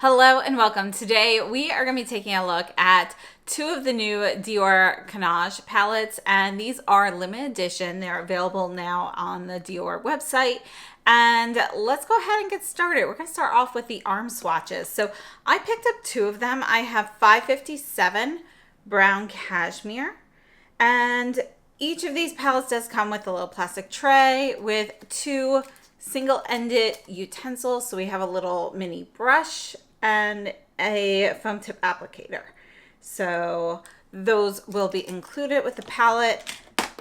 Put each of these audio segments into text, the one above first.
Hello and welcome. Today we are going to be taking a look at two of the new Dior Cannage palettes, and these are limited edition. They're available now on the Dior website. And let's go ahead and get started. We're going to start off with the arm swatches. So I picked up two of them. I have 557 brown cashmere, and each of these palettes does come with a little plastic tray with two single-ended utensils. So we have a little mini brush and a foam tip applicator. So those will be included with the palette.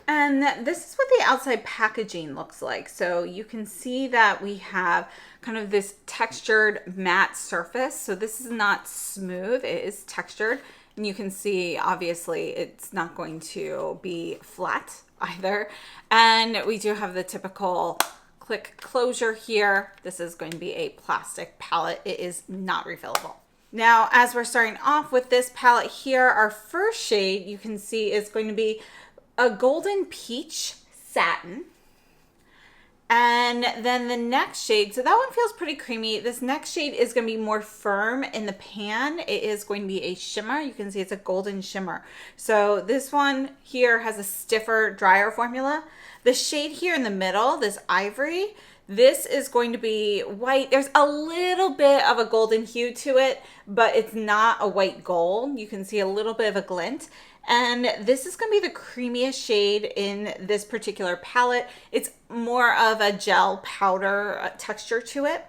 And this is what the outside packaging looks like. So you can see that we have kind of this textured matte surface. So this is not smooth, it is textured. And you can see, obviously, it's not going to be flat either. And we do have the typical click closure here. This is going to be a plastic palette. It is not refillable. Now, as we're starting off with this palette here, our first shade you can see is going to be a golden peach satin. And then the next shade, so that one feels pretty creamy. This next shade is going to be more firm in the pan. It is going to be a shimmer. You can see it's a golden shimmer. So this one here has a stiffer, drier formula. The shade here in the middle, this ivory, this is going to be white. There's a little bit of a golden hue to it, but it's not a white gold. You can see a little bit of a glint. And this is going to be the creamiest shade in this particular palette. It's more of a gel powder texture to it.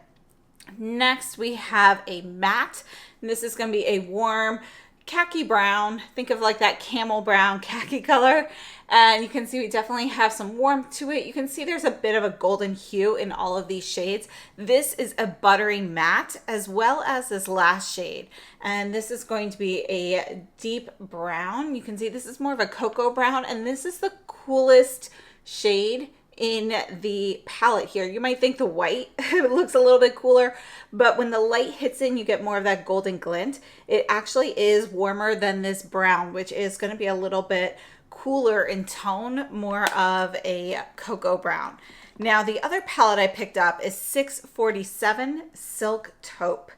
Next, we have a matte. And this is going to be a warm khaki brown. Think of like that camel brown khaki color. And you can see we definitely have some warmth to it. You can see there's a bit of a golden hue in all of these shades. This is a buttery matte as well as this last shade. And this is going to be a deep brown. You can see this is more of a cocoa brown, and this is the coolest shade in the palette here. You might think the white looks a little bit cooler, but when the light hits in, you get more of that golden glint. It actually is warmer than this brown, which is going to be a little bit cooler in tone, more of a cocoa brown. Now, the other palette I picked up is 647 Silk Taupe.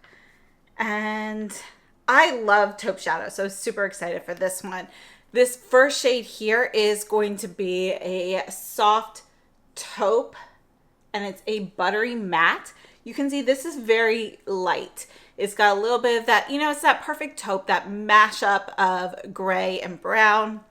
And I love taupe shadow, so super excited for this one. This first shade here is going to be a soft taupe, and it's a buttery matte. You can see this is very light. It's got a little bit of that, it's that perfect taupe, that mashup of gray and brown.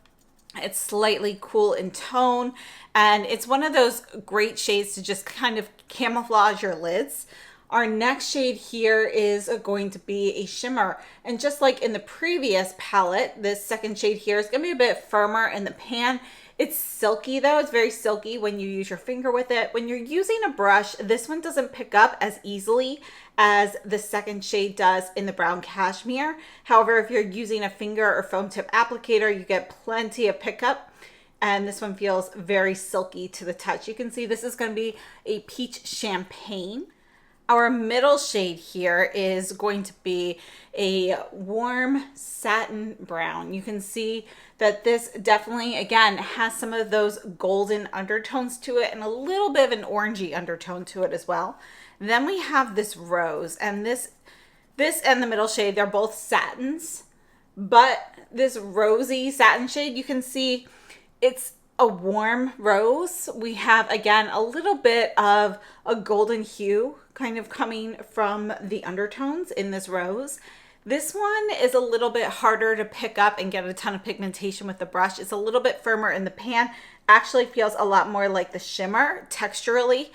It's slightly cool in tone, and it's one of those great shades to just kind of camouflage your lids. Our next shade here is going to be a shimmer, and just like in the previous palette, this second shade here is going to be a bit firmer in the pan. It's silky though. It's very silky when you use your finger with it. When you're using a brush, this one doesn't pick up as easily as the second shade does in the brown cashmere. However, if you're using a finger or foam tip applicator, you get plenty of pickup. And this one feels very silky to the touch. You can see this is going to be a peach champagne. Our middle shade here is going to be a warm satin brown. You can see that this definitely, again, has some of those golden undertones to it and a little bit of an orangey undertone to it as well. Then we have this rose, and this and the middle shade, they're both satins, but this rosy satin shade, you can see it's a warm rose. We have, again, a little bit of a golden hue kind of coming from the undertones in this rose. This one is a little bit harder to pick up and get a ton of pigmentation with the brush. It's a little bit firmer in the pan. Actually feels a lot more like the shimmer texturally.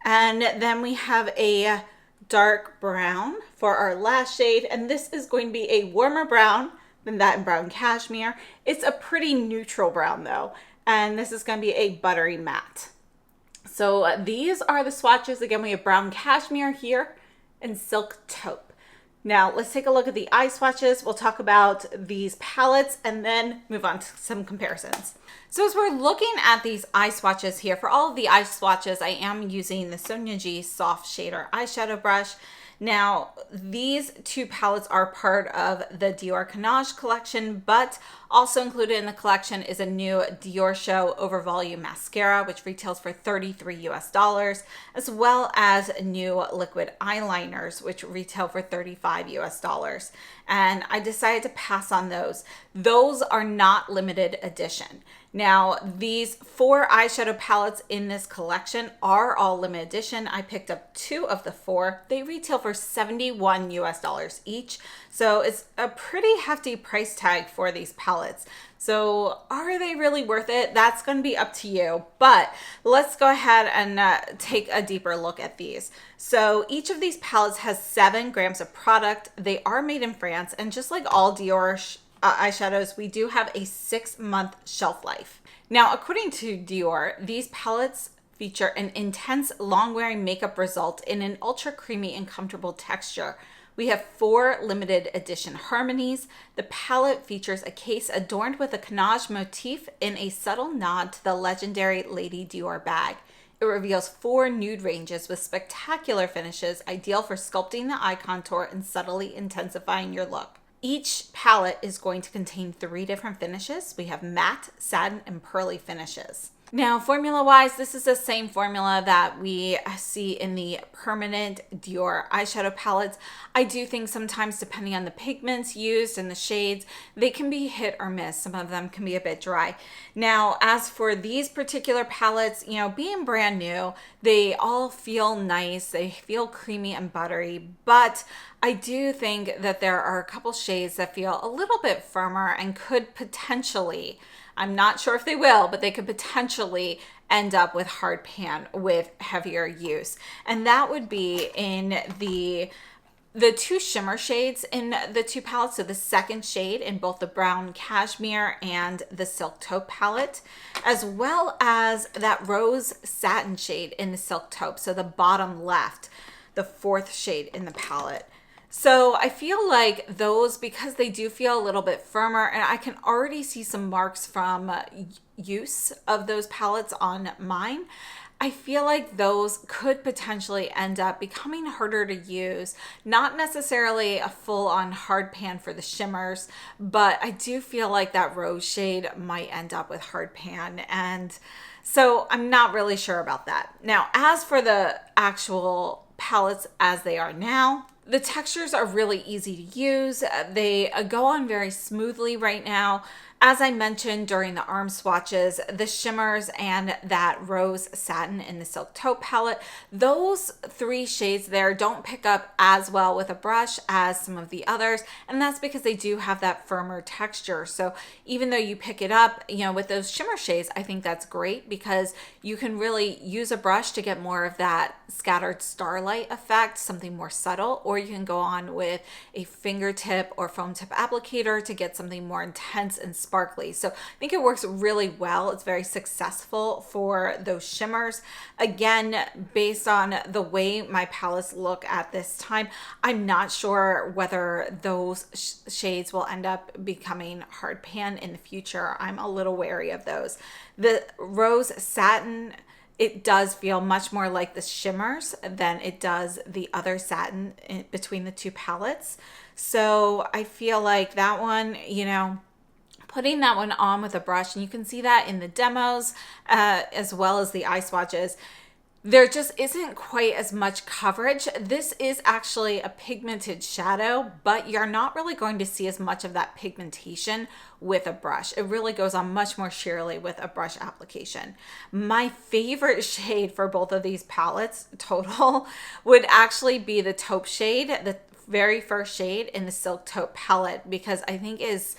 And then we have a dark brown for our last shade. And this is going to be a warmer brown than that in brown cashmere. It's a pretty neutral brown though. And this is going to be a buttery matte. So these are the swatches. Again, we have brown cashmere here and silk taupe. Now let's take a look at the eye swatches. We'll talk about these palettes and then move on to some comparisons. So as we're looking at these eye swatches here, for all of the eye swatches, I am using the Sonia G Soft Shader eyeshadow brush. Now, these two palettes are part of the Dior Cannage collection, but also included in the collection is a new Dior Show Over Volume Mascara, which retails for $33 US, as well as new liquid eyeliners, which retail for $35 US. And I decided to pass on those. Those are not limited edition. Now, these 4 eyeshadow palettes in this collection are all limited edition. I picked up 2 of the 4. They retail for $71 US each. So it's a pretty hefty price tag for these palettes. So are they really worth it? That's going to be up to you. But let's go ahead and take a deeper look at these. So each of these palettes has 7 grams of product. They are made in France, and just like all Dior eyeshadows, we do have a 6-month shelf life. Now, according to Dior, these palettes feature an intense, long-wearing makeup result in an ultra creamy and comfortable texture. We have 4 limited edition harmonies. The palette features a case adorned with a Cannage motif in a subtle nod to the legendary Lady Dior bag. It reveals 4 nude ranges with spectacular finishes, ideal for sculpting the eye contour and subtly intensifying your look. Each palette is going to contain 3 different finishes. We have matte, satin, and pearly finishes. Now, formula-wise, this is the same formula that we see in the permanent Dior eyeshadow palettes. I do think sometimes, depending on the pigments used and the shades, they can be hit or miss. Some of them can be a bit dry. Now, as for these particular palettes, you know, being brand new, they all feel nice. They feel creamy and buttery, but I do think that there are a couple shades that feel a little bit firmer and could potentially, I'm not sure if they will, but they could potentially end up with hard pan with heavier use. And that would be in the 2 shimmer shades in the 2 palettes. So the second shade in both the brown cashmere and the silk taupe palette, as well as that rose satin shade in the silk taupe. So the bottom left, the 4th shade in the palette. So I feel like those, because they do feel a little bit firmer, and I can already see some marks from use of those palettes on mine, I feel like those could potentially end up becoming harder to use. Not necessarily a full-on hard pan for the shimmers, but I do feel like that rose shade might end up with hard pan, and so I'm not really sure about that. Now, as for the actual palettes as they are now, the textures are really easy to use. They go on very smoothly right now. As I mentioned during the arm swatches, the shimmers and that rose satin in the silk taupe palette, those 3 shades there don't pick up as well with a brush as some of the others, and that's because they do have that firmer texture. So even though you pick it up, you know, with those shimmer shades, I think that's great because you can really use a brush to get more of that scattered starlight effect, something more subtle, or you can go on with a fingertip or foam tip applicator to get something more intense and sparkly. So I think it works really well. It's very successful for those shimmers. Again, based on the way my palettes look at this time, I'm not sure whether those shades will end up becoming hard pan in the future. I'm a little wary of those. The rose satin, it does feel much more like the shimmers than it does the other satin in between the 2 palettes. So I feel like that one, you know, putting that one on with a brush, and you can see that in the demos as well as the eye swatches, there just isn't quite as much coverage. This is actually a pigmented shadow, but you're not really going to see as much of that pigmentation with a brush. It really goes on much more sheerly with a brush application. My favorite shade for both of these palettes total would actually be the taupe shade, the very first shade in the silk taupe palette, because I think it's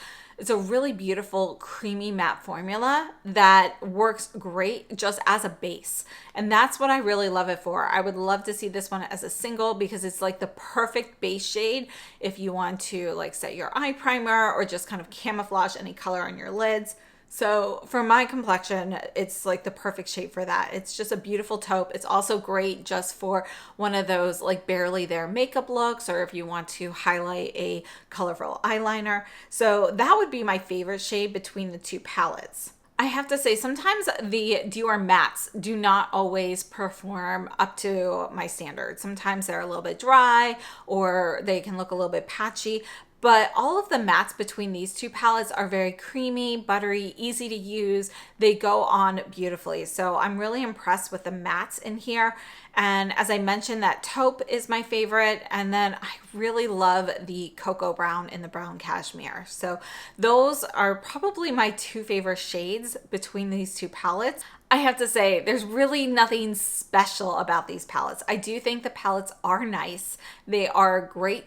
a really beautiful creamy matte formula that works great just as a base. And that's what I really love it for. I would love to see this one as a single because it's like the perfect base shade if you want to like set your eye primer or just kind of camouflage any color on your lids. So for my complexion, it's like the perfect shade for that. It's just a beautiful taupe. It's also great just for one of those like barely there makeup looks, or if you want to highlight a colorful eyeliner. So that would be my favorite shade between the 2 palettes. I have to say, sometimes the Dior mattes do not always perform up to my standards. Sometimes they're a little bit dry or they can look a little bit patchy. But all of the mattes between these two palettes are very creamy, buttery, easy to use. They go on beautifully. So I'm really impressed with the mattes in here. And as I mentioned, that taupe is my favorite. And then I really love the cocoa brown in the brown cashmere. So those are probably my two favorite shades between these two palettes. I have to say, there's really nothing special about these palettes. I do think the palettes are nice. They are great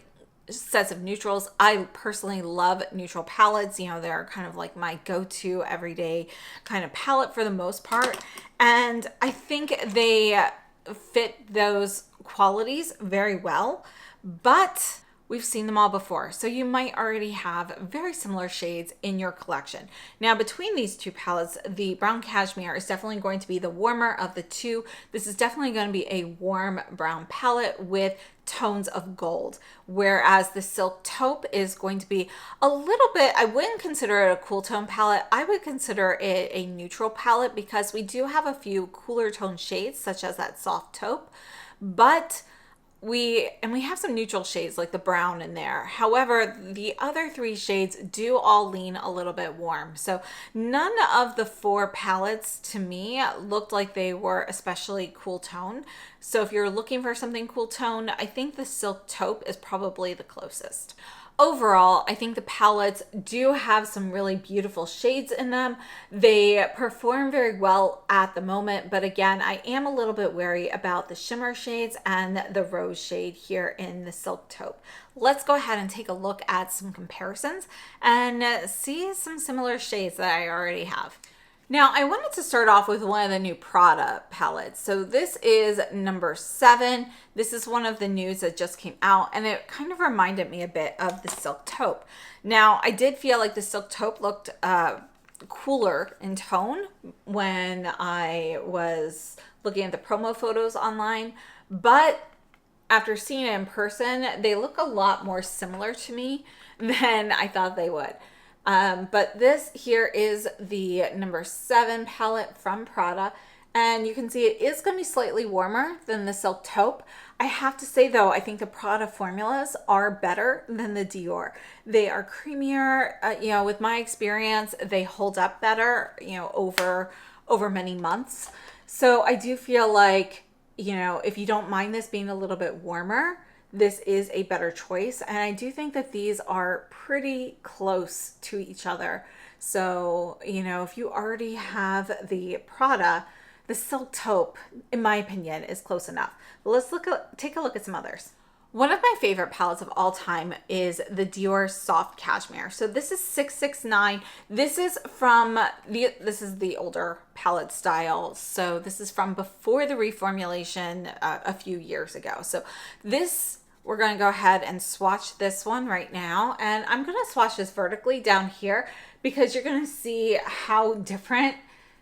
sets of neutrals. I personally love neutral palettes. You know, they're kind of like my go-to everyday kind of palette for the most part. And I think they fit those qualities very well, but we've seen them all before. So you might already have very similar shades in your collection. Now, between these two palettes, the brown cashmere is definitely going to be the warmer of the two. This is definitely going to be a warm brown palette with tones of gold, whereas the silk taupe is going to be a little bit, I wouldn't consider it a cool tone palette. I would consider it a neutral palette because we do have a few cooler tone shades such as that soft taupe, but we have some neutral shades like the brown in there. However, the other three shades do all lean a little bit warm. So none of the four palettes to me looked like they were especially cool tone. So if you're looking for something cool tone, I think the silk taupe is probably the closest. Overall, I think the palettes do have some really beautiful shades in them. They perform very well at the moment, but again, I am a little bit wary about the shimmer shades and the rose shade here in the silk taupe. Let's go ahead and take a look at some comparisons and see some similar shades that I already have. Now, I wanted to start off with one of the new Prada palettes. So this is number 7. This is one of the news that just came out, and it kind of reminded me a bit of the silk taupe. Now, I did feel like the silk taupe looked cooler in tone when I was looking at the promo photos online, but after seeing it in person, they look a lot more similar to me than I thought they would. But this here is the number 7 palette from Prada, and you can see it is going to be slightly warmer than the silk taupe. I have to say though, I think the Prada formulas are better than the Dior. They are creamier, you know, with my experience, they hold up better, you know, over many months. So I do feel like, you know, if you don't mind this being a little bit warmer, this is a better choice. And I do think that these are pretty close to each other. So, you know, if you already have the Prada, the silk taupe, in my opinion, is close enough. But let's take a look at some others. One of my favorite palettes of all time is the Dior Soft Cashmere. So this is 669. This is the older palette style. So this is from before the reformulation a few years ago. So this, we're going to go ahead and swatch this one right now. And I'm going to swatch this vertically down here because you're going to see how different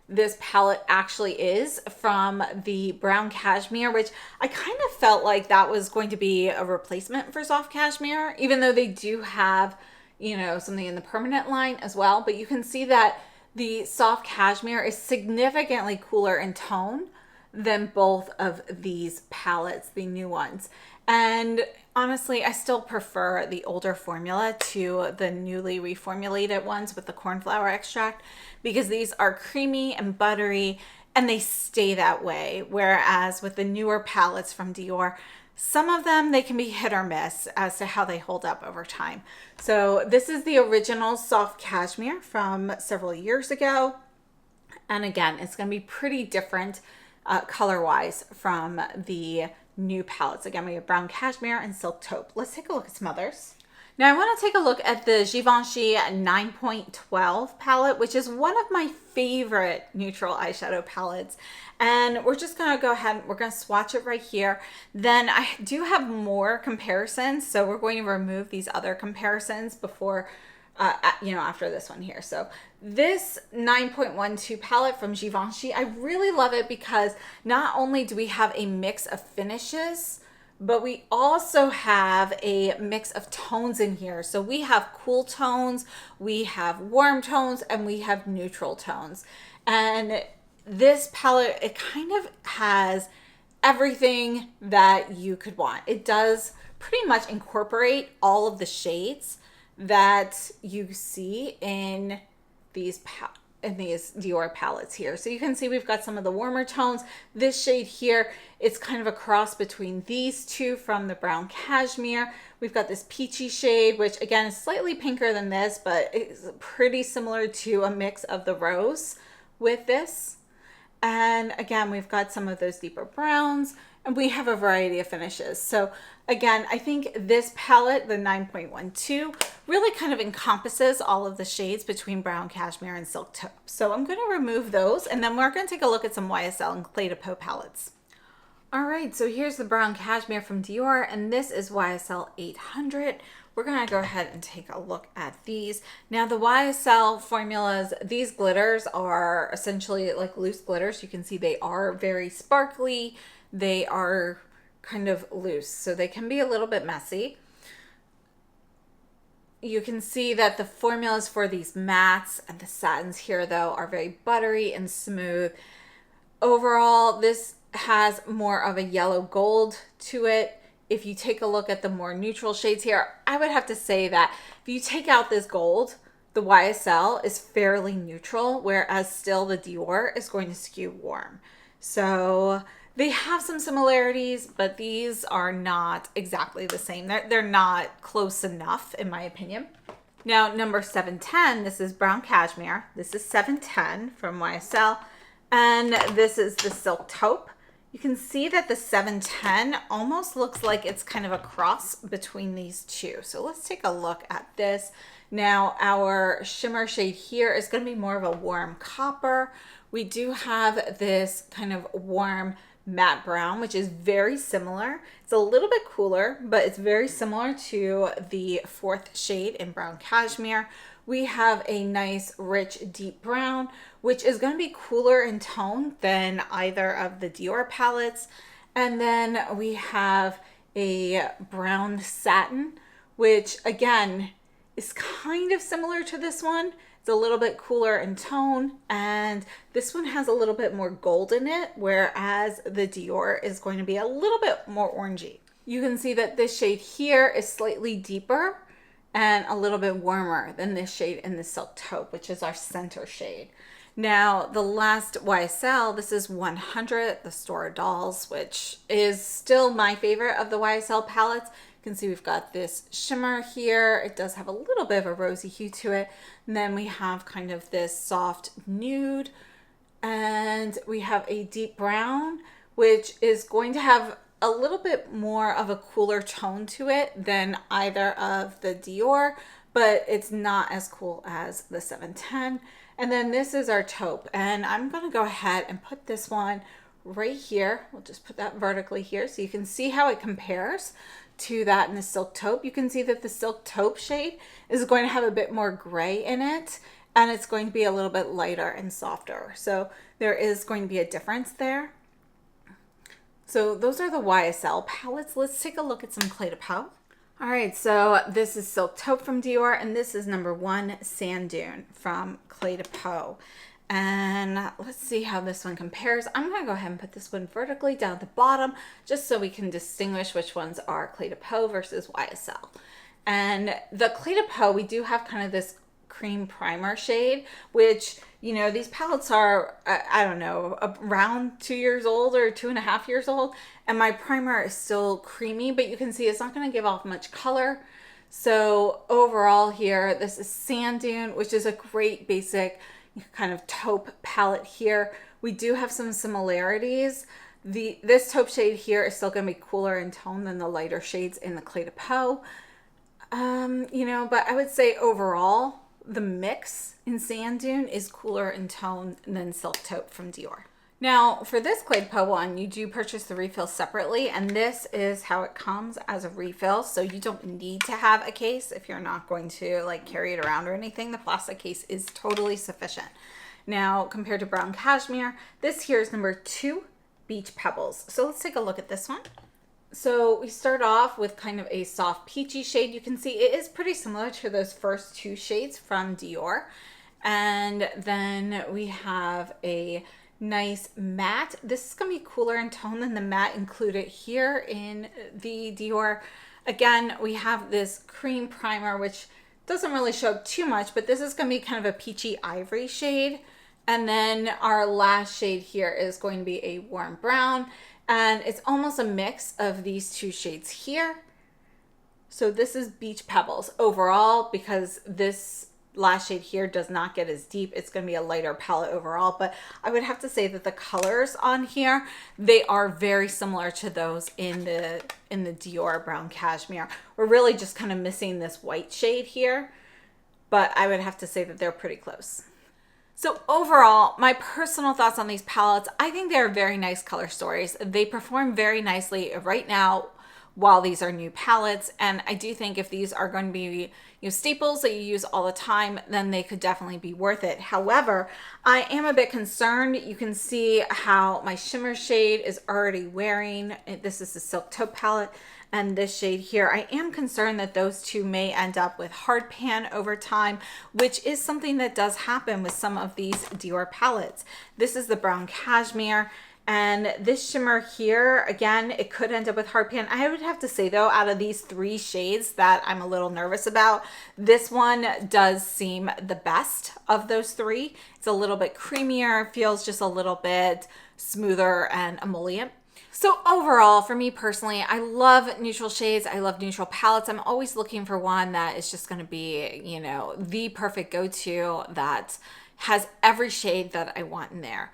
this palette actually is from the brown cashmere, which I kind of felt like that was going to be a replacement for soft cashmere, even though they do have, you know, something in the permanent line as well. But you can see that the soft cashmere is significantly cooler in tone than both of these palettes, the new ones. And honestly, I still prefer the older formula to the newly reformulated ones with the cornflower extract because these are creamy and buttery and they stay that way. Whereas with the newer palettes from Dior, some of them, they can be hit or miss as to how they hold up over time. So this is the original soft cashmere from several years ago. And again, it's going to be pretty different color-wise from the new palettes. Again, we have brown cashmere and silk taupe. Let's take a look at some others. Now I want to take a look at the Givenchy 9.12 palette, which is one of my favorite neutral eyeshadow palettes. And we're just going to go ahead and we're going to swatch it right here. Then I do have more comparisons. So we're going to remove these other comparisons before after this one here. So this 9.12 palette from Givenchy, I really love it because not only do we have a mix of finishes, but we also have a mix of tones in here. So we have cool tones, we have warm tones, and we have neutral tones. And this palette, it kind of has everything that you could want. It does pretty much incorporate all of the shades that you see in these Dior palettes here. So you can see we've got some of the warmer tones. This shade here, it's kind of a cross between these two from the brown cashmere. We've got this peachy shade, which again is slightly pinker than this, but it's pretty similar to a mix of the rose with this. And again, we've got some of those deeper browns, and we have a variety of finishes. So again, I think this palette, the 9.12, really kind of encompasses all of the shades between brown cashmere and silk taupe. So I'm going to remove those, and then we're going to take a look at some YSL and Cle de Peau palettes. All right, so here's the brown cashmere from Dior, and this is YSL 800. We're gonna go ahead and take a look at these. Now the YSL formulas, these glitters are essentially like loose glitters. You can see they are very sparkly. They are kind of loose, so they can be a little bit messy. You can see that the formulas for these mattes and the satins here though are very buttery and smooth. Overall, this has more of a yellow gold to it. If you take a look at the more neutral shades here, I would have to say that if you take out this gold, the YSL is fairly neutral, whereas still the Dior is going to skew warm. So they have some similarities, but these are not exactly the same. They're not close enough, in my opinion. Now, number 710, this is brown cashmere. This is 710 from YSL, and this is the silk taupe. You can see that the 710 almost looks like it's kind of a cross between these two. So let's take a look at this. Now our shimmer shade here is going to be more of a warm copper. We do have this kind of warm matte brown, which is very similar. It's a little bit cooler, but it's very similar to the fourth shade in brown cashmere. We have a nice rich deep brown, which is going to be cooler in tone than either of the Dior palettes. And then we have a brown satin, which again is kind of similar to this one. It's a little bit cooler in tone, and this one has a little bit more gold in it, whereas the Dior is going to be a little bit more orangey. You can see that this shade here is slightly deeper and a little bit warmer than this shade in the silk taupe, which is our center shade. Now, the last YSL, this is 100, the Store Dolls, which is still my favorite of the YSL palettes. You can see we've got this shimmer here. It does have a little bit of a rosy hue to it. And then we have kind of this soft nude, and we have a deep brown, which is going to have a little bit more of a cooler tone to it than either of the Dior, but it's not as cool as the 710. And then this is our taupe, and I'm going to go ahead and put this one right here. We'll just put that vertically here so you can see how it compares to that in the silk taupe. You can see that the silk taupe shade is going to have a bit more gray in it, and it's going to be a little bit lighter and softer. So there is going to be a difference there. So those are the YSL palettes. Let's take a look at some Cle de Peau. All right, so this is Silk Taupe from Dior, and this is number 1, Sand Dune from Cle de Peau. And let's see how this one compares. I'm gonna go ahead and put this one vertically down at the bottom, just so we can distinguish which ones are Cle de Peau versus YSL. And the Cle de Peau, we do have kind of this cream primer shade, which, you know, these palettes are, I don't know, around 2 years old or 2.5 years old. And my primer is still creamy, but you can see it's not going to give off much color. So overall here, this is Sand Dune, which is a great basic kind of taupe palette here. We do have some similarities. This taupe shade here is still going to be cooler in tone than the lighter shades in the Cle de Peau. You know, but I would say overall, the mix in Sand Dune is cooler in tone than Silk Taupe from Dior. Now, for this Cle de Peau one, you do purchase the refill separately, and this is how it comes as a refill. So you don't need to have a case if you're not going to like carry it around or anything. The plastic case is totally sufficient. Now, compared to brown cashmere, this here is number 2, Beach Pebbles. So let's take a look at this one. So we start off with kind of a soft peachy shade. You can see it is pretty similar to those first two shades from Dior. And then we have a nice matte. This is going to be cooler in tone than the matte included here in the Dior. Again, we have this cream primer, which doesn't really show up too much, but this is going to be kind of a peachy ivory shade. And then our last shade here is going to be a warm brown. And it's almost a mix of these two shades here. So this is Beach Pebbles overall, because this last shade here does not get as deep. It's going to be a lighter palette overall, but I would have to say that the colors on here, they are very similar to those in the Dior Brown Cashmere. We're really just kind of missing this white shade here, but I would have to say that they're pretty close. So overall, my personal thoughts on these palettes, I think they're very nice color stories. They perform very nicely right now while these are new palettes. And I do think if these are going to be staples that you use all the time, then they could definitely be worth it. However, I am a bit concerned. You can see how my shimmer shade is already wearing. This is the Silk Taupe palette. And this shade here, I am concerned that those two may end up with hard pan over time, which is something that does happen with some of these Dior palettes. This is the Brown Cashmere, and this shimmer here, again, it could end up with hard pan. I would have to say though, out of these three shades that I'm a little nervous about, this one does seem the best of those three. It's a little bit creamier, feels just a little bit smoother and emollient. So overall, for me personally, I love neutral shades. I love neutral palettes. I'm always looking for one that is just going to be, the perfect go-to that has every shade that I want in there.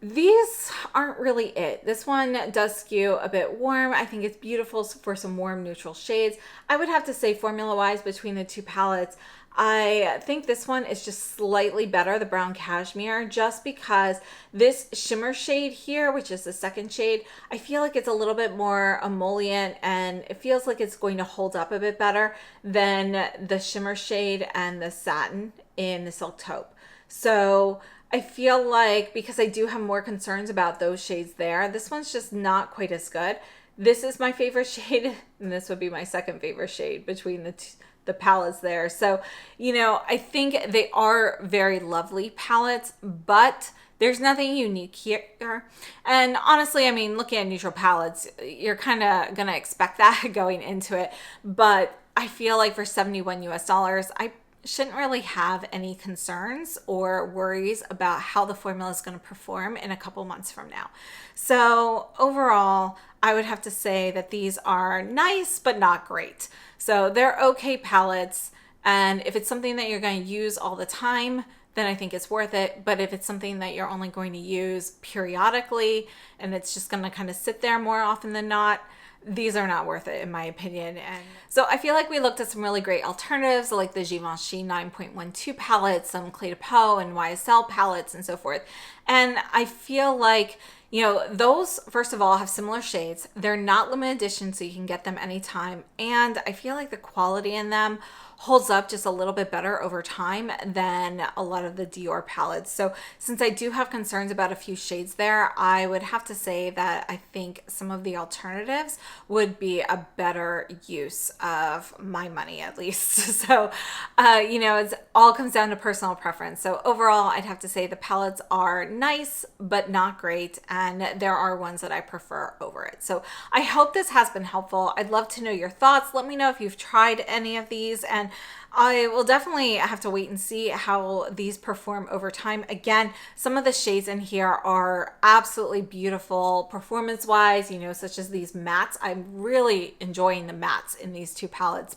These aren't really it. This one does skew a bit warm. I think it's beautiful for some warm neutral shades. I would have to say formula-wise between the two palettes, I think this one is just slightly better, the Brown Cashmere, just because this shimmer shade here, which is the second shade, I feel like it's a little bit more emollient and it feels like it's going to hold up a bit better than the shimmer shade and the satin in the Silk Taupe. So I feel like because I do have more concerns about those shades there, this one's just not quite as good. This is my favorite shade, and this would be my second favorite shade between the palettes there. So, I think they are very lovely palettes, but there's nothing unique here. And honestly, I mean, looking at neutral palettes, you're kind of going to expect that going into it. But I feel like for $71 US, I shouldn't really have any concerns or worries about how the formula is going to perform in a couple months from now. So overall, I would have to say that these are nice, but not great. So they're okay palettes. And if it's something that you're going to use all the time, then I think it's worth it. But if it's something that you're only going to use periodically and it's just going to kind of sit there more often than not, these are not worth it in my opinion. And so I feel like we looked at some really great alternatives like the Givenchy 9.12 palette, some Cle de Peau and YSL palettes and so forth. And I feel like, those, first of all, have similar shades. They're not limited edition, so you can get them anytime. And I feel like the quality in them holds up just a little bit better over time than a lot of the Dior palettes. So since I do have concerns about a few shades there, I would have to say that I think some of the alternatives would be a better use of my money, at least. So, it all comes down to personal preference. So overall, I'd have to say the palettes are nice, but not great. And there are ones that I prefer over it. So I hope this has been helpful. I'd love to know your thoughts. Let me know if you've tried any of these, and I will definitely have to wait and see how these perform over time. Again, some of the shades in here are absolutely beautiful performance wise, such as these mattes. I'm really enjoying the mattes in these two palettes,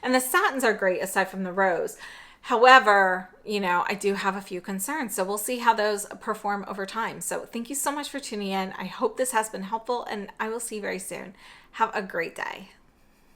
and the satins are great aside from the rose. However, I do have a few concerns, so we'll see how those perform over time. So thank you so much for tuning in. I hope this has been helpful, and I will see you very soon. Have a great day.